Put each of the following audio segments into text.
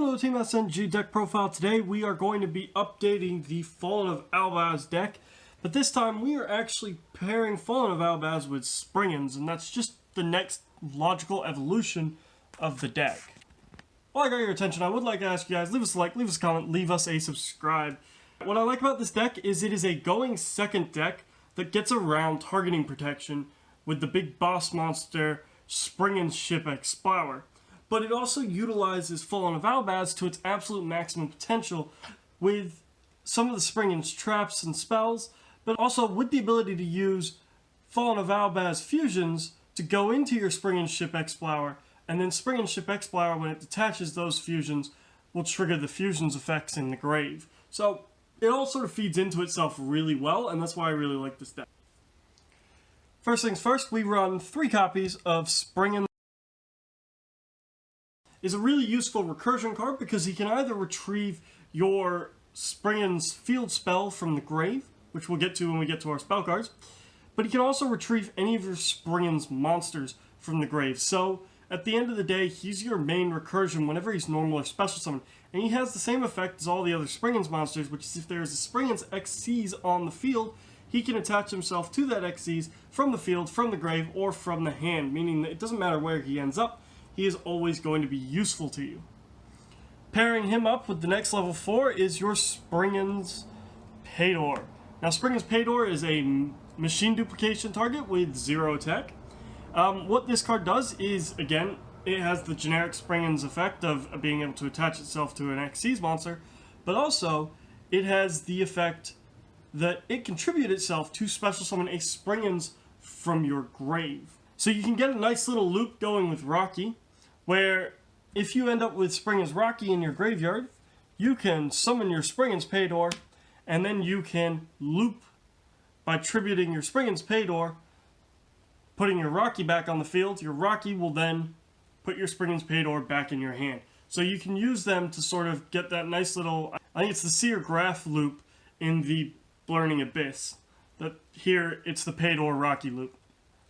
Welcome to the Team SNG deck profile. Today we are going to be updating the Fallen of Albaz deck, but this time we are actually pairing Fallen of Albaz with Springans, and that's just the next logical evolution of the deck. While I got your attention, I would like to ask you guys, leave us a like, leave us a comment, leave us a subscribe. What I like about this deck is it is a going second deck that gets around targeting protection with the big boss monster Springans ship Exblower. But it also utilizes Fallen of Albaz to its absolute maximum potential with some of the Springans traps and spells, but also with the ability to use Fallen of Albaz fusions to go into your Springans ship Exblower, and then Springans ship Exblower, when it detaches those fusions, will trigger the fusions effects in the grave. So it all sort of feeds into itself really well, and that's why I really like this deck. First things first, we run 3 copies of Springans. Is a really useful recursion card because he can either retrieve your Springans field spell from the grave, which we'll get to when we get to our spell cards, but he can also retrieve any of your Springans monsters from the grave. So at the end of the day, he's your main recursion whenever he's normal or special summon, and he has the same effect as all the other Springans monsters, which is if there's a Springans XCs on the field, he can attach himself to that XCs from the field, from the grave, or from the hand, meaning that it doesn't matter where he ends up, he is always going to be useful to you. Pairing him up with the next level 4 is your Springans Paydor. Now, Springans Paydor is a machine duplication target with 0 attack. What this card does is, again, it has the generic Springans effect of being able to attach itself to an XC's monster, but also it has the effect that it contributes itself to special summon a Springans from your grave. So you can get a nice little loop going with Rocky, where if you end up with Springans Rocky in your graveyard, you can summon your Springans Paydor, and then you can loop by tributing your Springans Paydor, putting your Rocky back on the field. Your Rocky will then put your Springans Paydor back in your hand. So you can use them to sort of get that nice little, I think it's the Seer Graph loop in the Blurring Abyss. That here, it's the Paydor Rocky loop.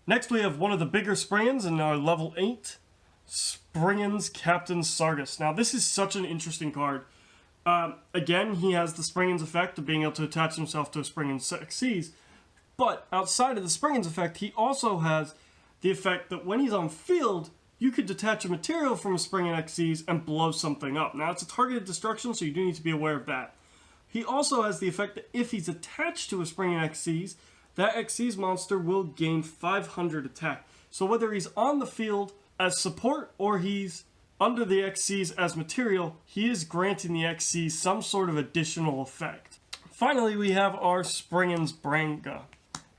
Next we have one of the bigger Springans in our level 8, Springans Captain Sargus. Now this is such an interesting card. Again, he has the Springans effect of being able to attach himself to a Springans XCs, but outside of the Springans effect, he also has the effect that when he's on field, you could detach a material from a Springan XCs and blow something up. Now it's a targeted destruction, so you do need to be aware of that. He also has the effect that if he's attached to a Springan XCs, that XC's monster will gain 500 attack. So whether he's on the field as support or he's under the XCs as material, he is granting the XCs some sort of additional effect. Finally, we have our Springans Branga.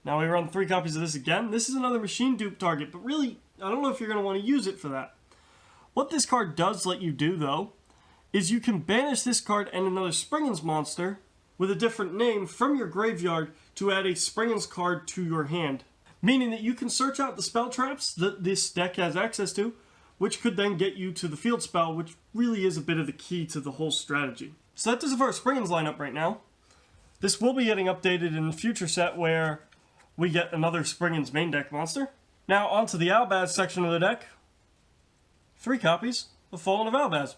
Now we run 3 copies of this again. This is another machine dupe target, but really, I don't know if you're going to want to use it for that. What this card does let you do, though, is you can banish this card and another Springans monster with a different name from your graveyard to add a Springans card to your hand. Meaning that you can search out the spell traps that this deck has access to, which could then get you to the field spell, which really is a bit of the key to the whole strategy. So that does it for our Springans lineup right now. This will be getting updated in the future set where we get another Springans main deck monster. Now onto the Albaz section of the deck. 3 copies of Fallen of Albaz.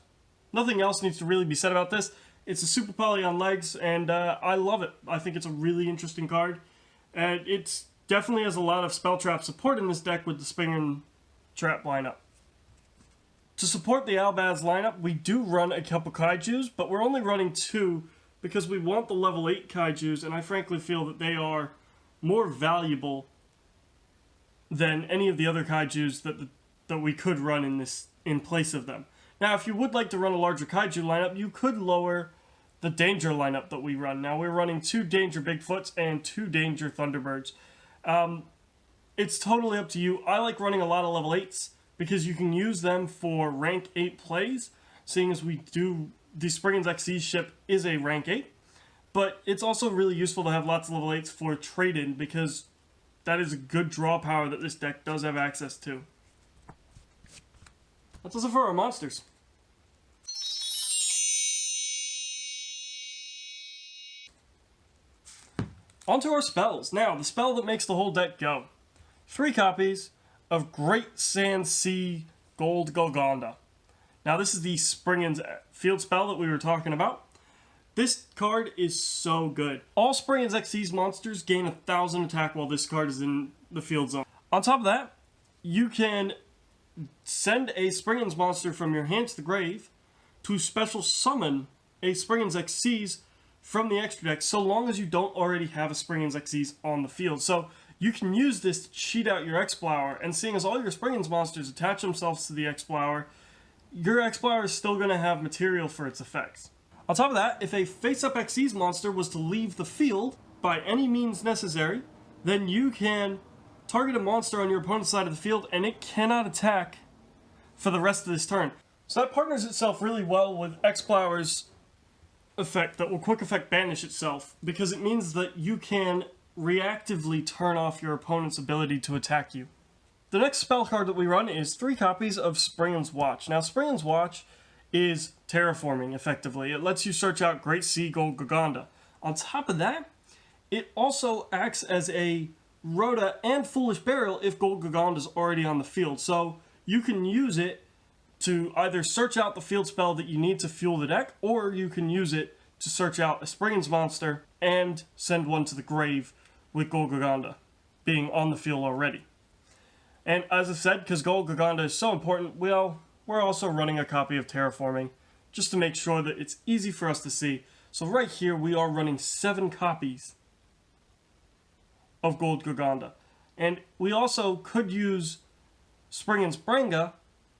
Nothing else needs to really be said about this. It's a super poly on legs, and I love it. I think it's a really interesting card. And it definitely has a lot of spell trap support in this deck with the Springan trap lineup. To support the Albaz lineup, we do run a couple Kaijus, but we're only running 2 because we want the level 8 Kaijus, and I frankly feel that they are more valuable than any of the other Kaijus that we could run in place of them. Now, if you would like to run a larger Kaiju lineup, you could lower the Danger lineup that we run. Now, we're running 2 Danger Bigfoots and 2 Danger Thunderbirds. It's totally up to you. I like running a lot of level 8s because you can use them for rank 8 plays, seeing as we do, the Springans XC ship is a rank 8. But it's also really useful to have lots of level 8s for trade-in because that is a good draw power that this deck does have access to. That's also for our monsters. Onto our spells. Now, the spell that makes the whole deck go. 3 copies of Great Sand Sea Gold Golgonda. Now this is the Springans field spell that we were talking about. This card is so good. All Springans XC's monsters gain 1,000 attack while this card is in the field zone. On top of that, you can send a Springans monster from your hand to the grave to special summon a Springans XC's from the extra deck, so long as you don't already have a Springans XC's on the field. So you can use this to cheat out your Exblower, and seeing as all your Springans monsters attach themselves to the Exblower, your Exblower is still going to have material for its effects. On top of that, if a face-up XC's monster was to leave the field by any means necessary, then you can target a monster on your opponent's side of the field and it cannot attack for the rest of this turn. So that partners itself really well with Exblower's effect that will quick effect banish itself, because it means that you can reactively turn off your opponent's ability to attack you. The next spell card that we run is 3 copies of Springans Watch. Now Springans Watch is terraforming, effectively. It lets you search out Great Sea Gold Gaganda. On top of that, it also acts as a Rhoda and Foolish Burial if Gold Gaganda is already on the field. So you can use it to either search out the field spell that you need to fuel the deck, or you can use it to search out a Springans monster and send one to the grave with Gold Gaganda being on the field already. And as I said, because Gold Gaganda is so important, well, we're also running a copy of Terraforming just to make sure that it's easy for us to see. So right here we are running 7 copies of Gold Gaganda. And we also could use Springans Branga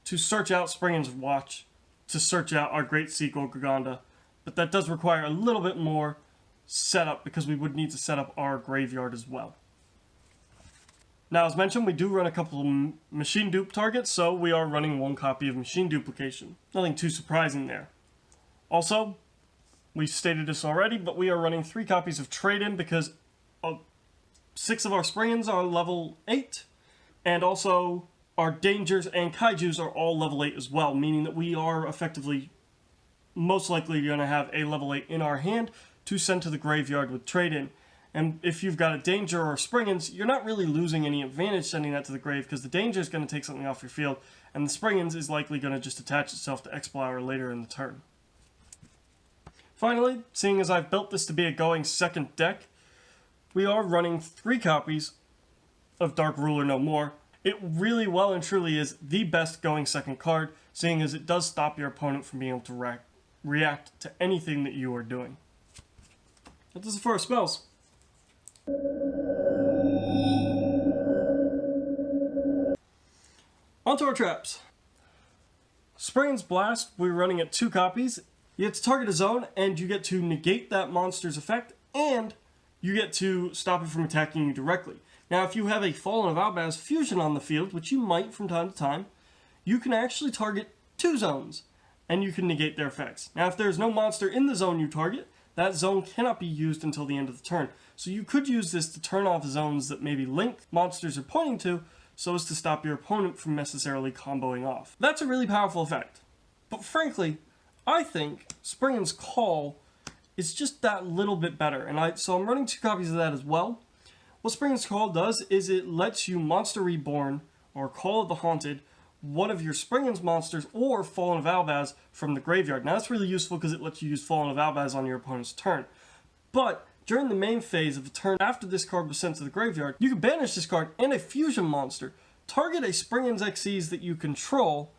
to search out Springans Watch to search out our Great Sea Gold Gaganda. But that does require a little bit more setup because we would need to set up our graveyard as well. Now, as mentioned, we do run a couple of machine dupe targets, so we are running 1 copy of Machine Duplication. Nothing too surprising there. Also, we stated this already, but we are running 3 copies of Trade-In because 6 of our Springans are level 8, and also our Dangers and Kaijus are all level 8 as well, meaning that we are effectively most likely going to have a level 8 in our hand to send to the graveyard with Trade-In. And if you've got a Danger or Springans, you're not really losing any advantage sending that to the grave, because the Danger is going to take something off your field, and the Springans is likely going to just attach itself to Exblower later in the turn. Finally, seeing as I've built this to be a going second deck, we are running 3 copies of Dark Ruler No More. It really well and truly is the best going second card, seeing as it does stop your opponent from being able to react to anything that you are doing. That does it for our spells. Onto our traps. Springans Blast, we're running at 2 copies. You get to target a zone, and you get to negate that monster's effect, and you get to stop it from attacking you directly. Now, if you have a Fallen of Albaz fusion on the field, which you might from time to time, you can actually target 2 zones, and you can negate their effects. Now, if there's no monster in the zone you target, that zone cannot be used until the end of the turn. So you could use this to turn off zones that maybe link monsters are pointing to, so as to stop your opponent from necessarily comboing off. That's a really powerful effect. But frankly, I think Springans Call is just that little bit better, and so I'm running 2 copies of that as well. What Springans Call does is it lets you Monster Reborn, or Call of the Haunted, one of your Springans monsters or Fallen of Albaz from the graveyard. Now that's really useful because it lets you use Fallen of Albaz on your opponent's turn. But during the main phase of the turn after this card was sent to the graveyard, you can banish this card and a fusion monster, target a Springans XC's that you control,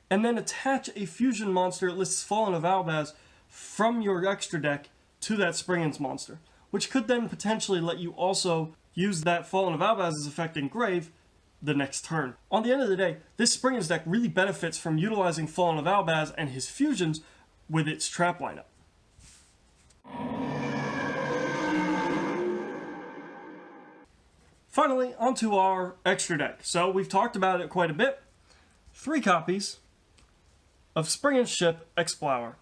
and then attach a fusion monster that lists Fallen of Albaz from your extra deck to that Springans monster, which could then potentially let you also use that Fallen of Albaz's effect in grave the next turn. On the end of the day, this Springans deck really benefits from utilizing Fallen of Albaz and his fusions with its trap lineup. Finally, onto our extra deck. So we've talked about it quite a bit. 3 copies of Springans Ship Exblower.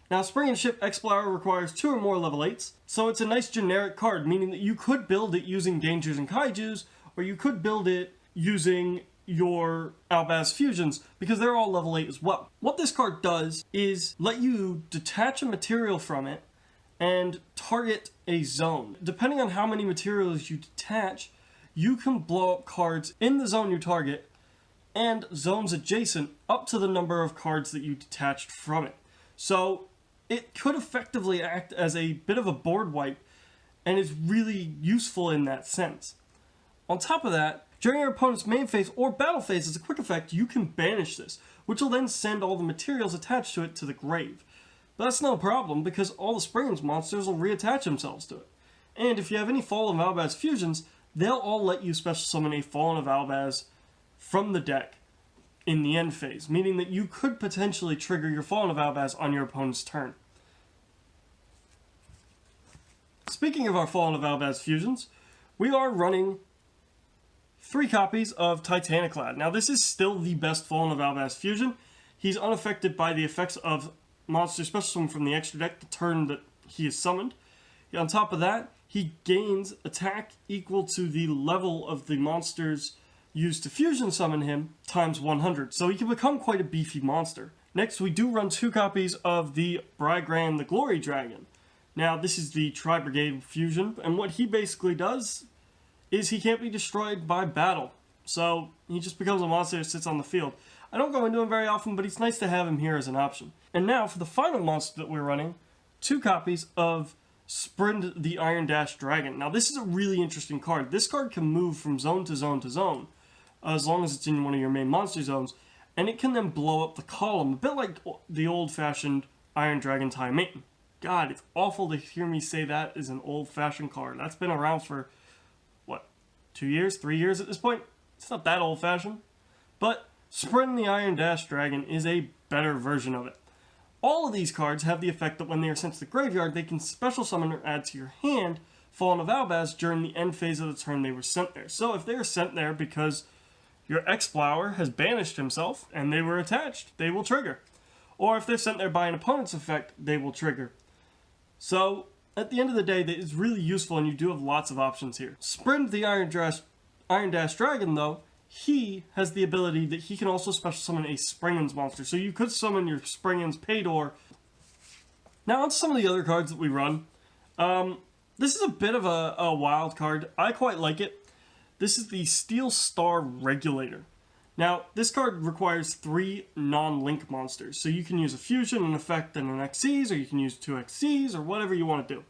Now, Springans Ship Exblower requires 2 or more level 8s, so it's a nice generic card, meaning that you could build it using Dangers and Kaijus, or you could build it using your Albaz fusions, because they're all level 8 as well. What this card does is let you detach a material from it and target a zone. Depending on how many materials you detach, you can blow up cards in the zone you target and zones adjacent up to the number of cards that you detached from it. So it could effectively act as a bit of a board wipe and is really useful in that sense. On top of that, during your opponent's main phase or battle phase as a quick effect, you can banish this, which will then send all the materials attached to it to the grave. But that's no problem because all the Springans monsters will reattach themselves to it. And if you have any Fallen of Albaz fusions, they'll all let you special summon a Fallen of Albaz from the deck in the end phase, meaning that you could potentially trigger your Fallen of Albaz on your opponent's turn. Speaking of our Fallen of Albaz fusions, we are running 3 copies of Titaniclad. Now this is still the best Fallen of Albaz fusion. He's unaffected by the effects of monsters special summon from the extra deck the turn that he is summoned. On top of that, he gains attack equal to the level of the monsters used to fusion summon him times 100, so he can become quite a beefy monster. Next, we do run 2 copies of the Brygran the Glory Dragon. Now, this is the Tri-Brigade fusion, and what he basically does is he can't be destroyed by battle. So, he just becomes a monster that sits on the field. I don't go into him very often, but it's nice to have him here as an option. And now, for the final monster that we're running, 2 copies of Spring the Iron Dash Dragon. Now, this is a really interesting card. This card can move from zone to zone to zone, as long as it's in one of your main monster zones, and it can then blow up the column, a bit like the old-fashioned Iron Dragon Time Maiden. God, it's awful to hear me say that is an old-fashioned card. That's been around for, what, 2 years, 3 years at this point? It's not that old-fashioned. But Spring the Iron Dash Dragon is a better version of it. All of these cards have the effect that when they are sent to the graveyard, they can special summon or add to your hand Fallen of Albaz during the end phase of the turn they were sent there. So if they are sent there because your Exblower has banished himself and they were attached, they will trigger. Or if they're sent there by an opponent's effect, they will trigger. So at the end of the day, it's really useful and you do have lots of options here. Sprint the Iron Dash Dragon, though, he has the ability that he can also special summon a Springans monster. So you could summon your Springans Paydor. Now on to some of the other cards that we run. This is a bit of a wild card. I quite like it. This is the Steel Star Regulator. Now, this card requires 3 non-link monsters. So you can use a fusion, an effect, and an Xyz, or you can use 2 Xyz, or whatever you want to do.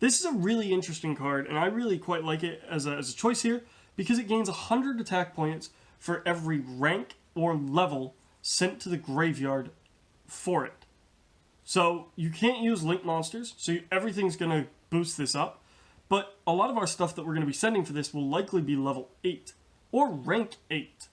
This is a really interesting card, and I really quite like it as a choice here, because it gains 100 attack points for every rank or level sent to the graveyard for it. So you can't use link monsters, so everything's going to boost this up. But a lot of our stuff that we're going to be sending for this will likely be level 8 or rank 8,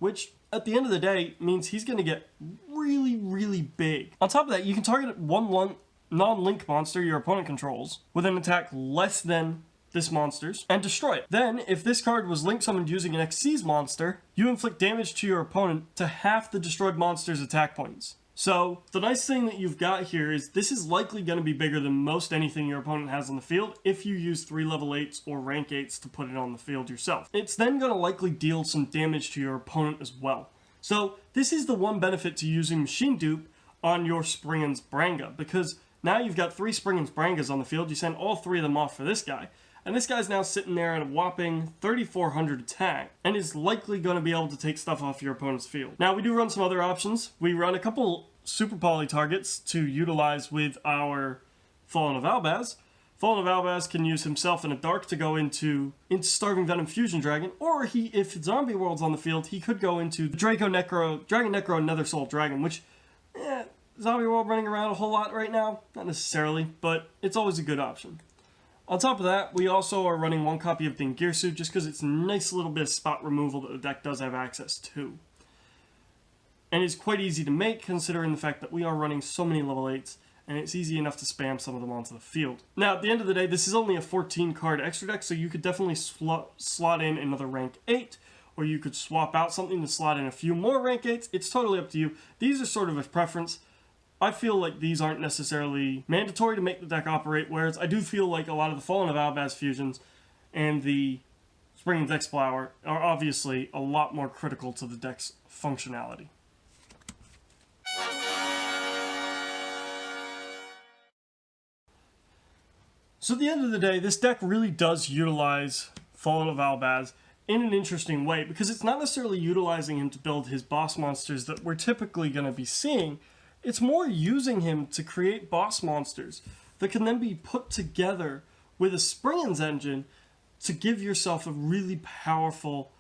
which at the end of the day means he's going to get really, really big. On top of that, you can target one non-link monster your opponent controls with an attack less than this monster's and destroy it. Then, if this card was link summoned using an Xyz monster, you inflict damage to your opponent to half the destroyed monster's attack points. So, the nice thing that you've got here is this is likely going to be bigger than most anything your opponent has on the field if you use 3 level 8s or rank 8s to put it on the field yourself. It's then going to likely deal some damage to your opponent as well. So, this is the one benefit to using Machine Dupe on your Springans Branga, because now you've got 3 Springans Brangas on the field, you send all 3 of them off for this guy, and this guy's now sitting there at a whopping 3,400 attack, and is likely going to be able to take stuff off your opponent's field. Now, we do run some other options. We run a couple Super Poly targets to utilize with our Fallen of Albaz. Fallen of Albaz can use himself in a dark to go into Starving Venom Fusion Dragon, or if Zombie World's on the field, he could go into the Dragon Necro Nether Soul Dragon, which, Zombie World running around a whole lot right now? Not necessarily, but it's always a good option. On top of that, we also are running 1 copy of Dingirsu just because it's a nice little bit of spot removal that the deck does have access to. And it's quite easy to make considering the fact that we are running so many level 8s and it's easy enough to spam some of them onto the field. Now, at the end of the day, this is only a 14 card extra deck, so you could definitely slot in another rank 8, or you could swap out something to slot in a few more rank 8s. It's totally up to you. These are sort of a preference. I feel like these aren't necessarily mandatory to make the deck operate, whereas I do feel like a lot of the Fallen of Albaz fusions and the Springans Exblower are obviously a lot more critical to the deck's functionality. So at the end of the day, this deck really does utilize Fallen of Albaz in an interesting way, because it's not necessarily utilizing him to build his boss monsters that we're typically going to be seeing. It's more using him to create boss monsters that can then be put together with a Springans engine to give yourself a really powerful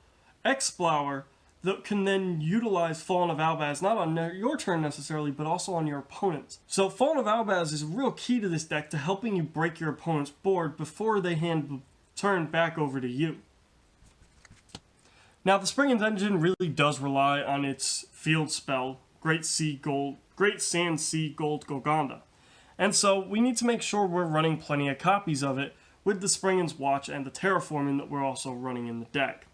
Exblower that can then utilize Fallen of Albaz, not on your turn necessarily, but also on your opponent's. So Fallen of Albaz is a real key to this deck to helping you break your opponent's board before they hand the turn back over to you. Now the Springans engine really does rely on its field spell, Great Sand Sea Gold Golgonda. And so we need to make sure we're running plenty of copies of it with the Springans Watch and the Terraforming that we're also running in the deck.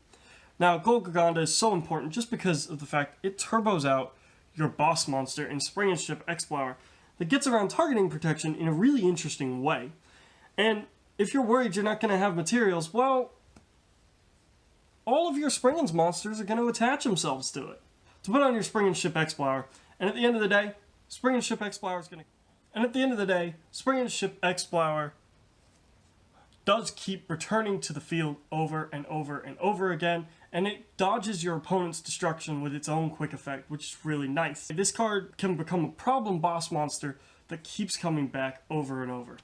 Now, Gold Golgonda is so important just because of the fact it turbos out your boss monster in Springans Ship Exblower that gets around targeting protection in a really interesting way. And if you're worried you're not going to have materials, well, all of your Springans monsters are going to attach themselves to it. To put on your Springans Ship Exblower, and at the end of the day, Springans Ship Exblower is going to... And at the end of the day, Springans Ship Exblower does keep returning to the field over and over and over again, and it dodges your opponent's destruction with its own quick effect, which is really nice. This card can become a problem boss monster that keeps coming back over and over.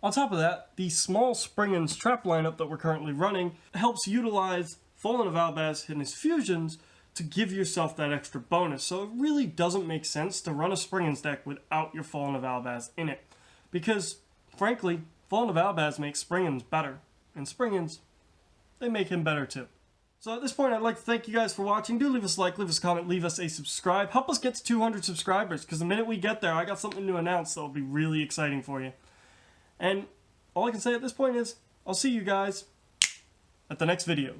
On top of that, the small Springans trap lineup that we're currently running helps utilize Fallen of Albaz and his fusions to give yourself that extra bonus. So it really doesn't make sense to run a Springans deck without your Fallen of Albaz in it. Because, frankly, Fallen of Albaz makes Springans better. And Springans, they make him better too. So at this point, I'd like to thank you guys for watching. Do leave us a like, leave us a comment, leave us a subscribe. Help us get to 200 subscribers, because the minute we get there, I got something to announce that'll be really exciting for you. And all I can say at this point is, I'll see you guys at the next video.